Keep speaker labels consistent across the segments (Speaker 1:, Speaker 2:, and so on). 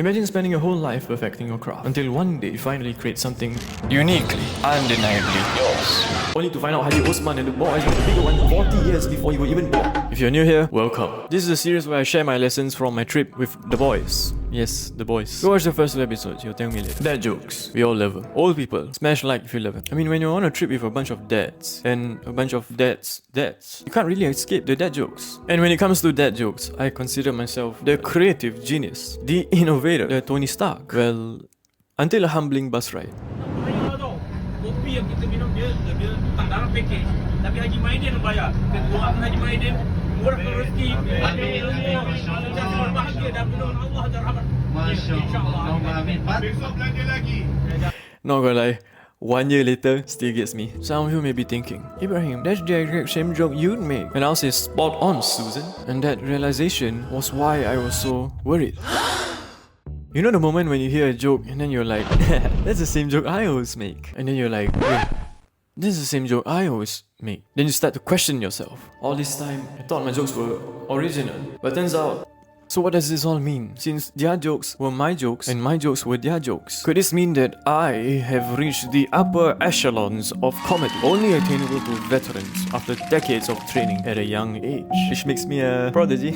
Speaker 1: Imagine spending your whole life perfecting your craft until one day you finally create something
Speaker 2: Uniquely, undeniably yours.
Speaker 1: only to find out Haji Osman and the boys were the bigger one 40 years before you were even born. If you're new here, welcome. This is a series where I share my lessons from my trip with the boys. Yes, the boys. Go watch the first two episodes, you'll tell me later. Dad jokes. We all love them. Old people, smash like if you love them. I mean, when you're on a trip with a bunch of dads, and a bunch of dads, you can't really escape the dad jokes. And when it comes to dad jokes, I consider myself the creative genius, the innovator, the Tony Stark. Well, until a humbling bus ride.
Speaker 3: Bayar tau. Kopi yang kita minum dia tak dalam package. Tapi Haji Maidin yang bayar. Ketua Haji Maidin murahkan rezeki. Jangan bahagia dan mudah Allah dan rahmat.
Speaker 4: Masya-Allah. Amin. Besok belanja lagi.
Speaker 1: Not gonna lie, 1 year later, still gets me. Some of you may be thinking, Ibrahim, that's the exact same joke you'd make. And I'll say, spot on, Susan. And that realization was why I was so worried. You know the moment when you hear a joke and then you're like, that's the same joke I always make. And then you're like, wait, this is the same joke I always make. Then you start to question yourself. All this time, I thought my jokes were original. But turns out, so what does this all mean? Since their jokes were my jokes and my jokes were their jokes, could this mean that I have reached the upper echelons of comedy, only attainable to veterans after decades of training at a young age? Which makes me a prodigy.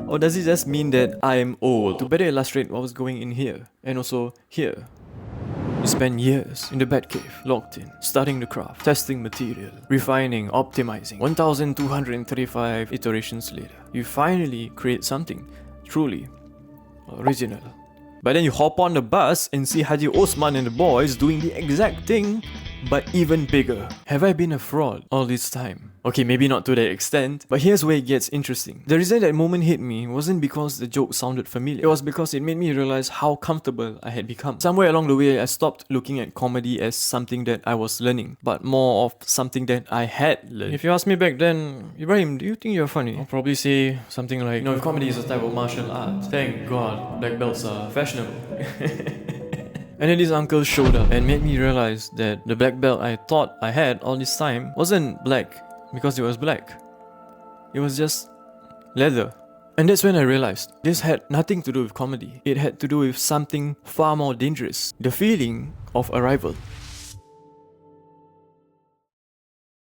Speaker 1: Or does it just mean that I am old? To better illustrate what was going in here, and also here. You spend years in the Batcave, locked in, studying the craft, testing material, refining, optimizing. 1235 iterations later, you finally create something truly original. But then you hop on the bus and see Haji Osman and the boys doing the exact thing, but even bigger. Have I been a fraud all this time? Okay, maybe not to that extent, but here's where it gets interesting. The reason that moment hit me wasn't because the joke sounded familiar. It was because it made me realize how comfortable I had become. Somewhere along the way, I stopped looking at comedy as something that I was learning, but more of something that I had learned. If you ask me back then, Ibrahim, do you think you're funny? I'll probably say something like, if comedy is a type of martial art, thank God black belts are fashionable. And then this uncle showed up and made me realize that the black belt I thought I had all this time wasn't black because it was black. It was just leather. And that's when I realized this had nothing to do with comedy. It had to do with something far more dangerous. The feeling of arrival.